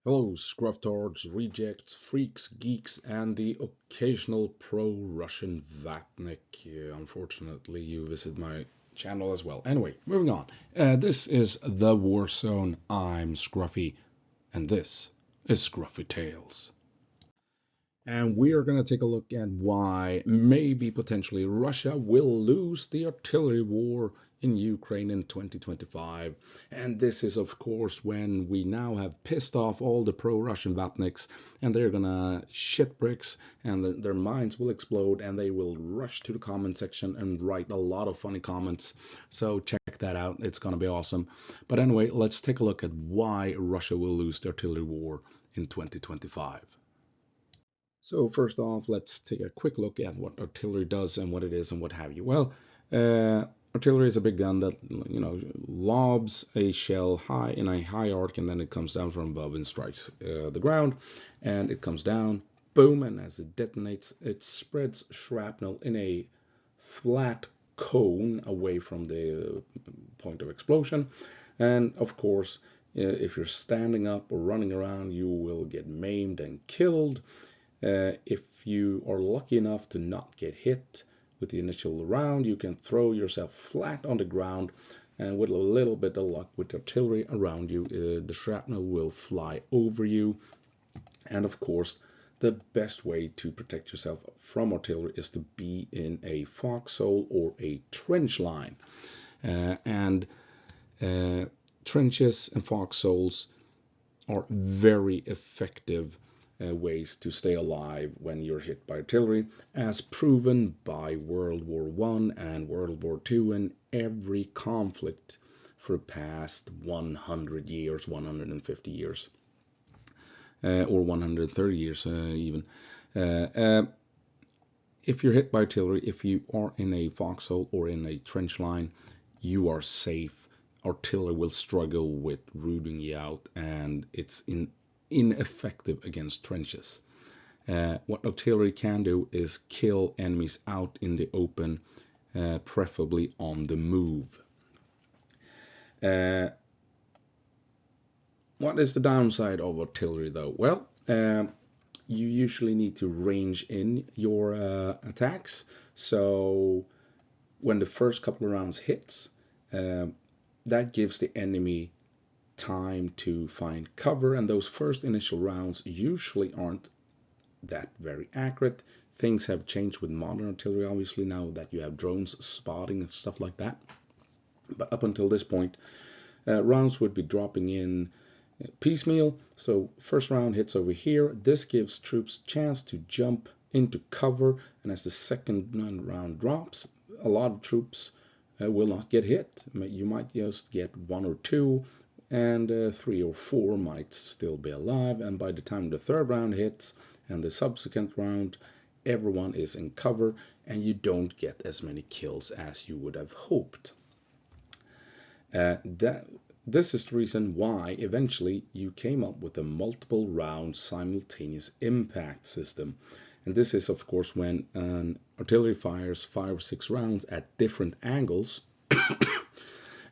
Hello, scrufftards, rejects, freaks, geeks, and the occasional pro-Russian vatnik. Unfortunately, you visit my channel as well. Anyway, moving on. This is the War Zone. I'm Scruffy, and this is Scruffy Tales. And we are going to take a look at why maybe potentially Russia will lose the artillery war in Ukraine in 2025. And this is, of course, when we now have pissed off all the pro-Russian vatniks, and they're going to shit bricks, and their minds will explode, and they will rush to the comment section and write a lot of funny comments. So check that out. It's going to be awesome. But anyway, let's take a look at why Russia will lose the artillery war in 2025. So first off, let's take a quick look at what artillery does and what it is and what have you. Well, artillery is a big gun that lobs a shell high in a high arc, and then it comes down from above and strikes the ground, and it comes down, boom, and as it detonates, it spreads shrapnel in a flat cone away from the point of explosion, and of course, if you're standing up or running around, you will get maimed and killed. If you are lucky enough to not get hit with the initial round, you can throw yourself flat on the ground, and with a little bit of luck with artillery around you, the shrapnel will fly over you. And of course, the best way to protect yourself from artillery is to be in a foxhole or a trench line. And trenches and foxholes are very effective ways to stay alive when you're hit by artillery, as proven by World War I and World War II and every conflict for the past 100 years, 150 years, or 130 years even. If you're hit by artillery, if you are in a foxhole or in a trench line, you are safe. Artillery will struggle with rooting you out, and it's ineffective against trenches. What artillery can do is kill enemies out in the open, preferably on the move. What is the downside of artillery, though? Well, you usually need to range in your attacks. So when the first couple of rounds hits, that gives the enemy time to find cover, and those first initial rounds usually aren't that very accurate. Things have changed with modern artillery, obviously, now that you have drones spotting and stuff like that. But up until this point, rounds would be dropping in piecemeal. So first round hits over here. This gives troops chance to jump into cover, and as the second round drops, a lot of troops will not get hit. You might just get one or two, and 3 or 4 might still be alive. And by the time the third round hits and the subsequent round, everyone is in cover, and you don't get as many kills as you would have hoped. This is the reason why eventually you came up with a multiple round simultaneous impact system. And this is, of course, when an artillery fires 5 or 6 rounds at different angles.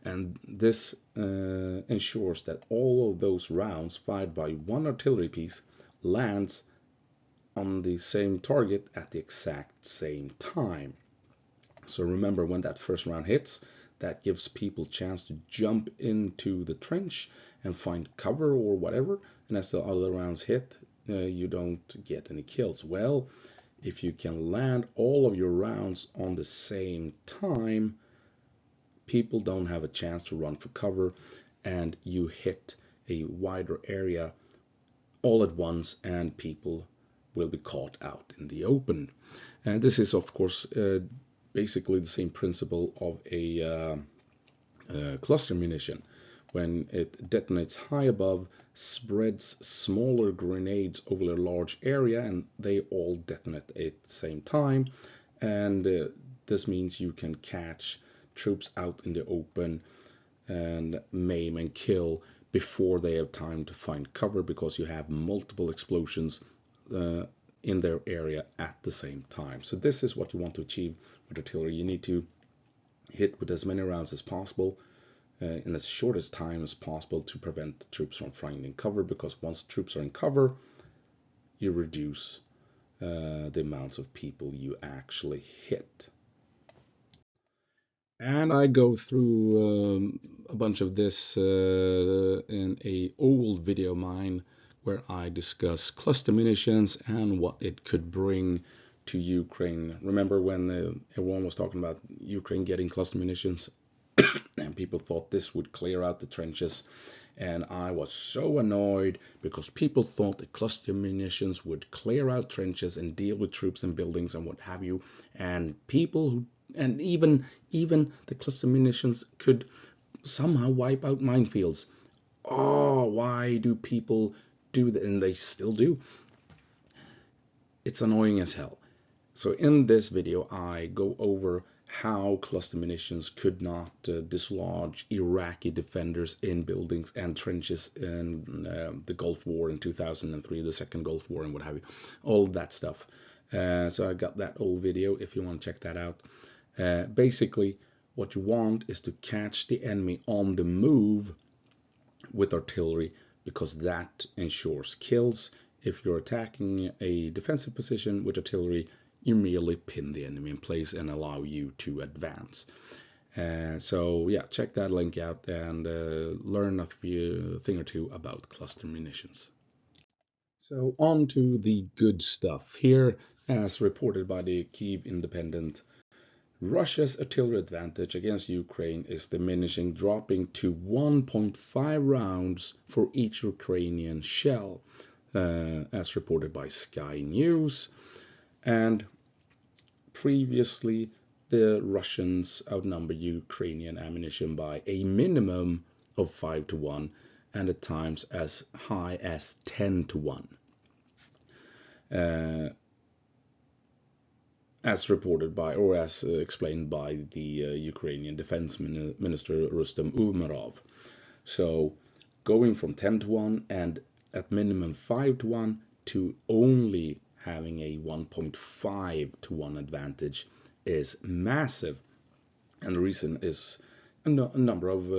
And this ensures that all of those rounds fired by one artillery piece lands on the same target at the exact same time. So remember, when that first round hits, that gives people a chance to jump into the trench and find cover or whatever. And as the other rounds hit, you don't get any kills. Well, if you can land all of your rounds on the same time, people don't have a chance to run for cover, and you hit a wider area all at once, and people will be caught out in the open. And this is, of course, basically the same principle of a cluster munition. When it detonates high above, spreads smaller grenades over a large area, and they all detonate at the same time. And this means you can catch troops out in the open and maim and kill before they have time to find cover, because you have multiple explosions in their area at the same time. So this is what you want to achieve with artillery. You need to hit with as many rounds as possible in as short as time as possible to prevent troops from finding cover, because once troops are in cover, you reduce the amounts of people you actually hit. And I go through a bunch of this in a old video of mine where I discuss cluster munitions and what it could bring to Ukraine. Remember when everyone was talking about Ukraine getting cluster munitions and people thought this would clear out the trenches? And I was so annoyed because people thought that cluster munitions would clear out trenches and deal with troops and buildings and what have you. And people who, and even the cluster munitions could somehow wipe out minefields. Oh, why do people do that? And they still do. It's annoying as hell. So in this video, I go over how cluster munitions could not dislodge Iraqi defenders in buildings and trenches in the Gulf War in 2003, the second Gulf War and what have you, all that stuff. So I got that old video if you want to check that out. Basically, what you want is to catch the enemy on the move with artillery, because that ensures kills. If you're attacking a defensive position with artillery, you merely pin the enemy in place and allow you to advance. So yeah, check that link out and learn a thing or two about cluster munitions. So on to the good stuff. Here, as reported by the Kyiv Independent, Russia's artillery advantage against Ukraine is diminishing, dropping to 1.5 rounds for each Ukrainian shell, as reported by Sky News. And previously, the Russians outnumbered Ukrainian ammunition by a minimum of 5 to 1, and at times as high as 10 to 1. As reported by, or as explained by the Ukrainian Defense Minister Rustem Umerov. So going from 10 to 1 and at minimum 5 to 1 to only having a 1.5 to 1 advantage is massive. And the reason is a number of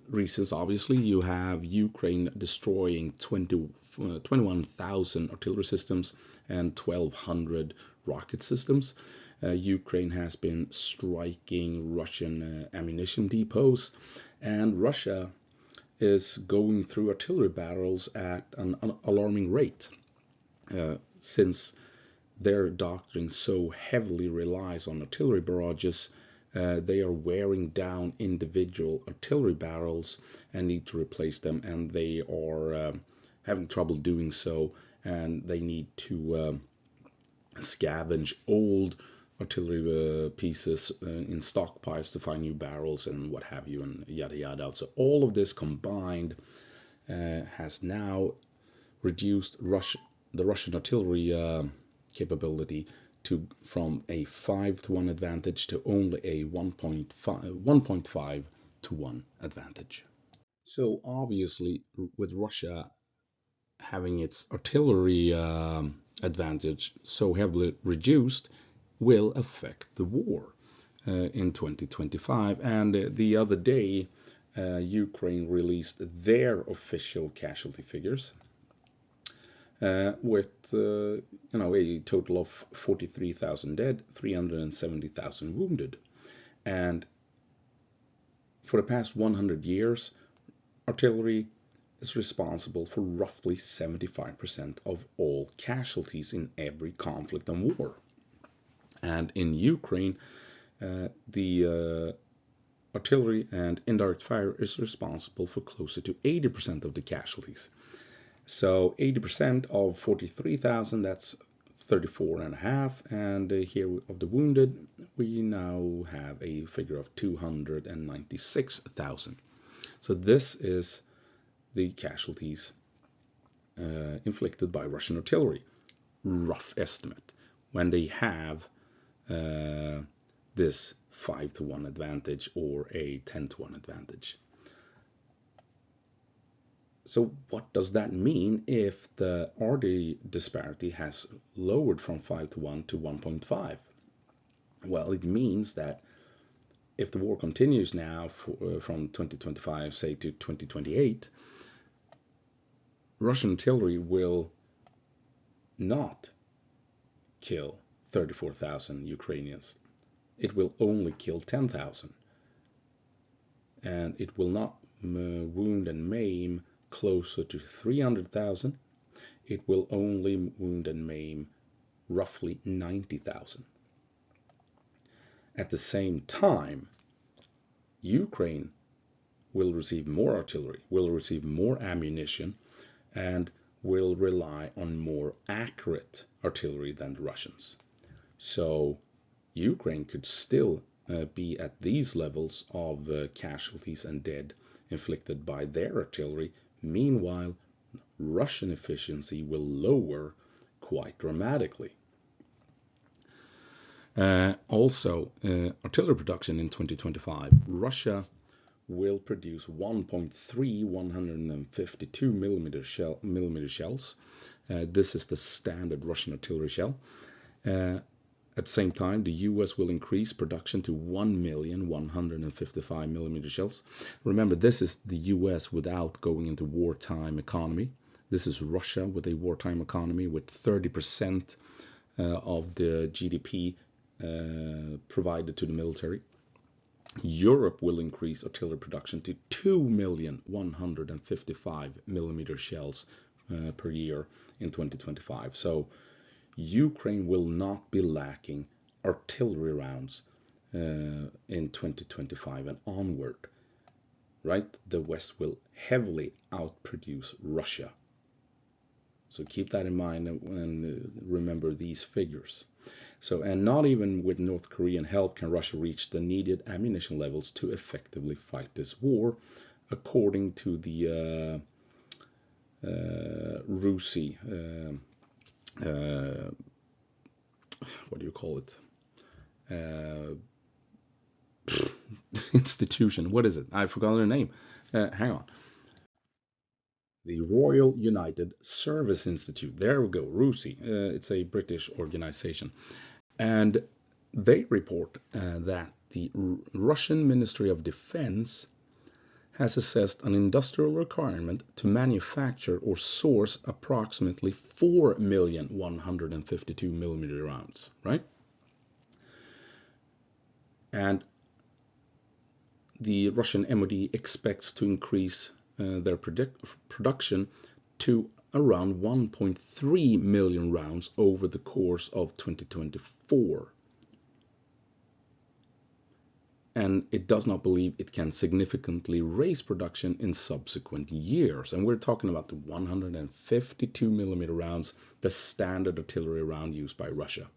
reasons. Obviously, you have Ukraine destroying 21,000 artillery systems and 1,200 rocket systems. Ukraine has been striking Russian ammunition depots, and Russia is going through artillery battles at an alarming rate, since their doctrine so heavily relies on artillery barrages. They are wearing down individual artillery barrels and need to replace them, and they are having trouble doing so, and they need to scavenge old artillery pieces in stockpiles to find new barrels and what have you, and yada yada. So all of this combined has now reduced the Russian artillery capability from a 5 to 1 advantage to only a 1.5 to 1 advantage. So obviously, with Russia having its artillery advantage so heavily reduced, will affect the war in 2025. And the other day, Ukraine released their official casualty figures, with a total of 43,000 dead, 370,000 wounded. And for the past 100 years, artillery is responsible for roughly 75% of all casualties in every conflict and war. And in Ukraine, the artillery and indirect fire is responsible for closer to 80% of the casualties. So 80% of 43,000, that's 34.5, and here of the wounded, we now have a figure of 296,000. So this is the casualties inflicted by Russian artillery, rough estimate, when they have this 5 to 1 advantage or a 10 to 1 advantage. So what does that mean if the RD disparity has lowered from 5 to 1 to 1.5? Well, it means that if the war continues now from 2025, say, to 2028, Russian artillery will not kill 34,000 Ukrainians. It will only kill 10,000. And it will not wound and maim closer to 300,000. It will only wound and maim roughly 90,000. At the same time, Ukraine will receive more artillery, will receive more ammunition, and will rely on more accurate artillery than the Russians. So Ukraine could still be at these levels of casualties and dead inflicted by their artillery. Meanwhile, Russian efficiency will lower quite dramatically. Also, artillery production in 2025, Russia will produce 1.3 152 millimeter shells. This is the standard Russian artillery shell. At the same time, the US will increase production to 1,155 millimeter shells. Remember, this is the US without going into wartime economy. This is Russia with a wartime economy with 30% of the GDP provided to the military. Europe will increase artillery production to 2,155 millimeter shells per year in 2025. So Ukraine will not be lacking artillery rounds in 2025 and onward, right? The West will heavily outproduce Russia. So keep that in mind and remember these figures. So, and not even with North Korean help can Russia reach the needed ammunition levels to effectively fight this war, according to the RUSI, what do you call it? Institution. What is it? I forgot their name. Hang on. The Royal United Service Institute. There we go, RUSI. It's a British organization. And they report that the Russian Ministry of Defense has assessed an industrial requirement to manufacture or source approximately 4,152 millimeter rounds, right? And the Russian MOD expects to increase their production to around 1.3 million rounds over the course of 2024. And it does not believe it can significantly raise production in subsequent years. And we're talking about the 152 millimeter rounds, the standard artillery round used by Russia.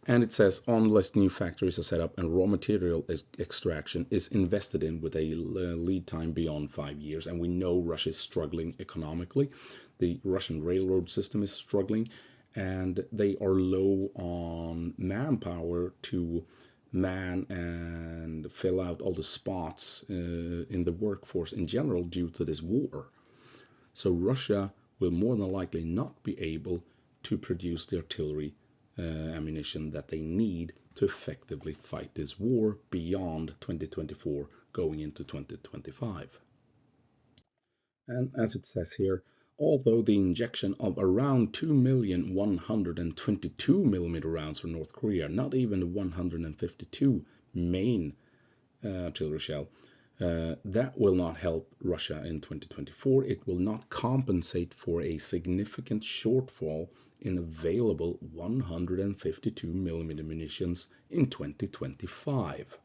And it says, unless new factories are set up and raw material extraction is invested in with a lead time beyond 5 years. And we know Russia is struggling economically. The Russian railroad system is struggling, and they are low on manpower to man and fill out all the spots in the workforce in general due to this war. So Russia will more than likely not be able to produce the artillery ammunition that they need to effectively fight this war beyond 2024 going into 2025. And as it says here, although the injection of around 2,122 millimeter rounds from North Korea, not even the 152 main artillery shell, that will not help Russia in 2024. It will not compensate for a significant shortfall in available 152 millimeter munitions in 2025.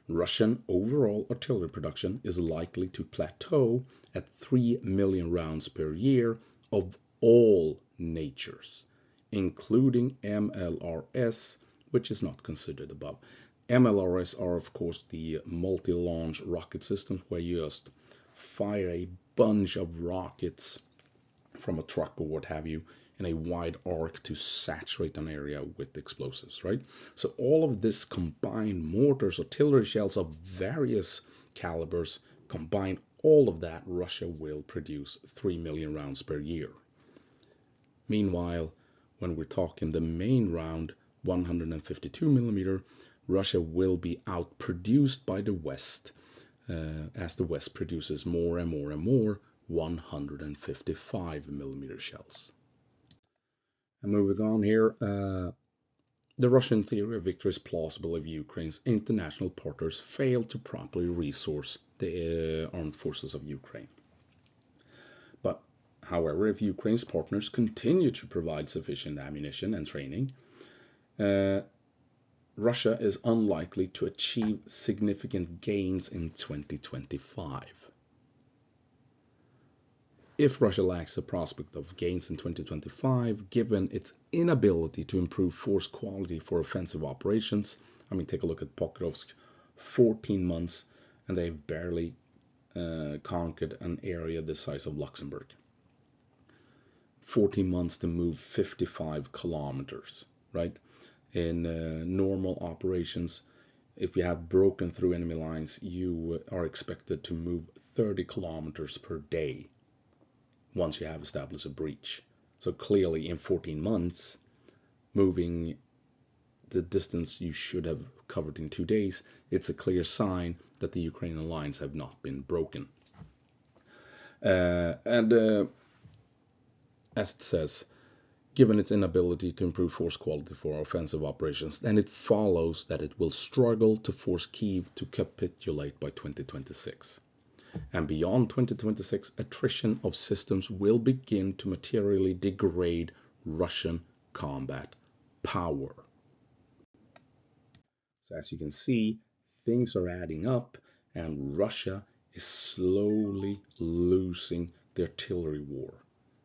Russian overall artillery production is likely to plateau at 3 million rounds per year of all natures, including MLRS, which is not considered above. MLRS are, of course, the multi-launch rocket systems where you just fire a bunch of rockets from a truck or what have you in a wide arc to saturate an area with explosives, right? So all of this combined mortars, artillery shells of various calibers, combined all of that, Russia will produce 3 million rounds per year. Meanwhile, when we're talking the main round, 152 millimeter, Russia will be outproduced by the West as the West produces more and more and more 155 millimeter shells. And moving on here, the Russian theory of victory is plausible if Ukraine's international partners fail to properly resource the armed forces of Ukraine. But, however, if Ukraine's partners continue to provide sufficient ammunition and training, Russia is unlikely to achieve significant gains in 2025. If Russia lacks the prospect of gains in 2025, given its inability to improve force quality for offensive operations, I mean, take a look at Pokrovsk, 14 months, and they've barely conquered an area the size of Luxembourg. 14 months to move 55 kilometers, right? In normal operations, if you have broken through enemy lines, you are expected to move 30 kilometers per day once you have established a breach. So clearly in 14 months, moving the distance you should have covered in 2 days, it's a clear sign that the Ukrainian lines have not been broken. As it says, given its inability to improve force quality for offensive operations, then it follows that it will struggle to force Kyiv to capitulate by 2026. And beyond 2026, attrition of systems will begin to materially degrade Russian combat power. So as you can see, things are adding up, and Russia is slowly losing the artillery war.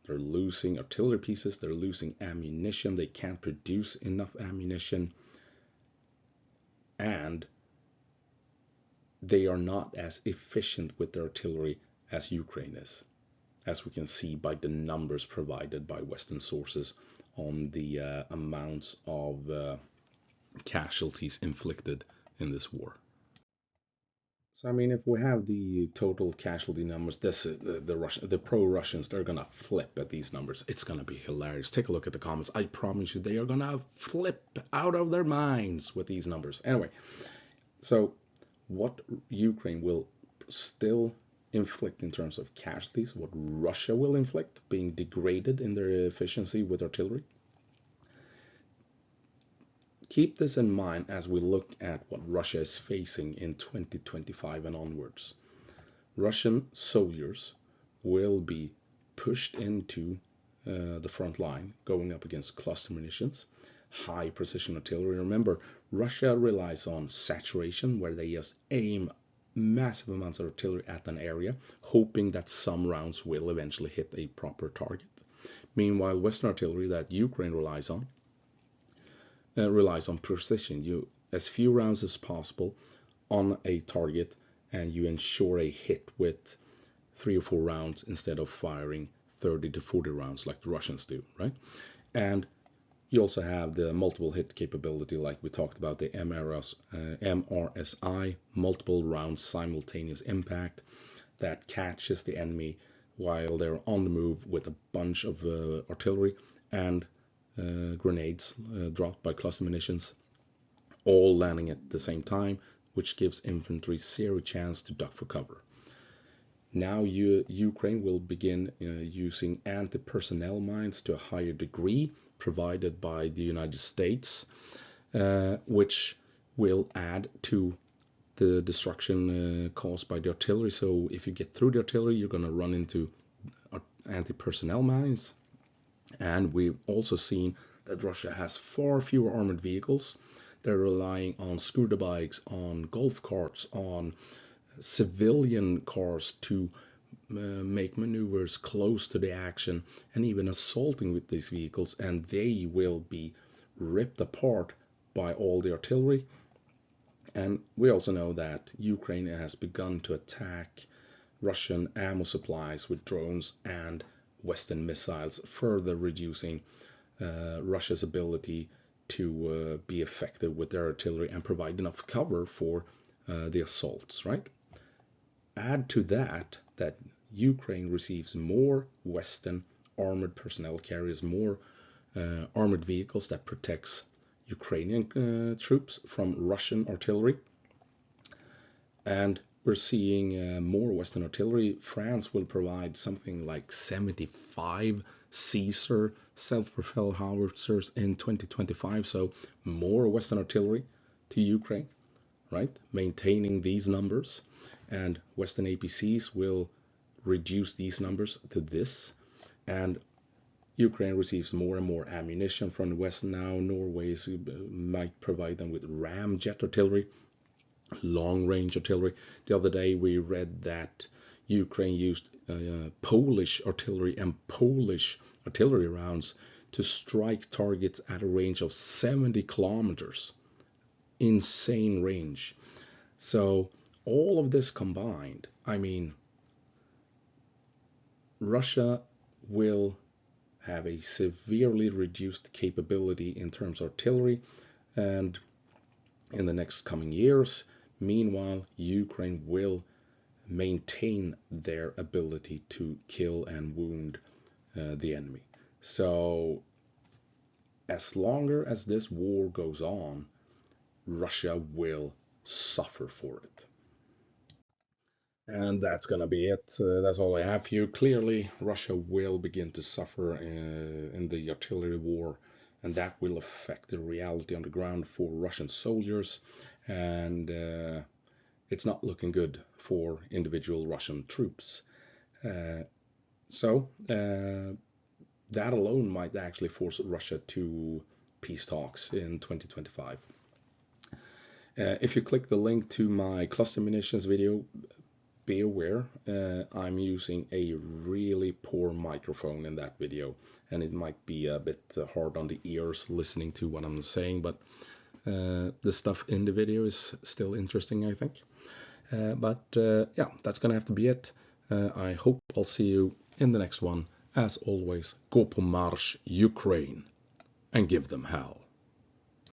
They're losing artillery pieces, they're losing ammunition, they can't produce enough ammunition, and they are not as efficient with their artillery as Ukraine is, as we can see by the numbers provided by Western sources on the amounts of casualties inflicted in this war. So I mean, if we have the total casualty numbers, the pro-Russians, they're gonna flip at these numbers. It's gonna be hilarious. Take a look at the comments. I promise you, they are gonna flip out of their minds with these numbers. Anyway, so what Ukraine will still inflict in terms of casualties, what Russia will inflict, being degraded in their efficiency with artillery. Keep this in mind as we look at what Russia is facing in 2025 and onwards. Russian soldiers will be pushed into the front line, going up against cluster munitions, high precision artillery. Remember, Russia relies on saturation, where they just aim massive amounts of artillery at an area, hoping that some rounds will eventually hit a proper target. Meanwhile, Western artillery that Ukraine relies on precision. As few rounds as possible on a target, and you ensure a hit with 3 or 4 rounds instead of firing 30 to 40 rounds like the Russians do, right? And you also have the multiple hit capability, like we talked about, the MRSI, multiple round simultaneous impact, that catches the enemy while they're on the move with a bunch of artillery and grenades dropped by cluster munitions, all landing at the same time, which gives infantry zero chance to duck for cover. Now Ukraine will begin using anti-personnel mines to a higher degree, provided by the United States, which will add to the destruction caused by the artillery. So if you get through the artillery, you're going to run into anti-personnel mines. And we've also seen that Russia has far fewer armored vehicles. They're relying on scooter bikes, on golf carts, on civilian cars to make maneuvers close to the action, and even assaulting with these vehicles, and they will be ripped apart by all the artillery. And we also know that Ukraine has begun to attack Russian ammo supplies with drones and Western missiles, further reducing Russia's ability to be effective with their artillery and provide enough cover for the assaults, right? Add to that Ukraine receives more Western armored personnel carriers, more armored vehicles that protects Ukrainian troops from Russian artillery. And we're seeing more Western artillery. France will provide something like 75 Caesar self-propelled howitzers in 2025. So more Western artillery to Ukraine, right? Maintaining these numbers. And Western APCs will reduce these numbers to this. And Ukraine receives more and more ammunition from the West now. Norway might provide them with ramjet artillery, long-range artillery. The other day we read that Ukraine used Polish artillery and Polish artillery rounds to strike targets at a range of 70 kilometers. Insane range. So all of this combined, I mean, Russia will have a severely reduced capability in terms of artillery, and in the next coming years. Meanwhile, Ukraine will maintain their ability to kill and wound the enemy. So as longer as this war goes on, Russia will suffer for it. And that's going to be it. That's all I have for you. Clearly, Russia will begin to suffer in the artillery war, and that will affect the reality on the ground for Russian soldiers. And it's not looking good for individual Russian troops. So that alone might actually force Russia to peace talks in 2025. If you click the link to my cluster munitions video, be aware I'm using a really poor microphone in that video, and it might be a bit hard on the ears listening to what I'm saying, but the stuff in the video is still interesting, I think. Yeah, that's gonna have to be it. I hope I'll see you in the next one. As always, go på marsch, Ukraine, and give them hell.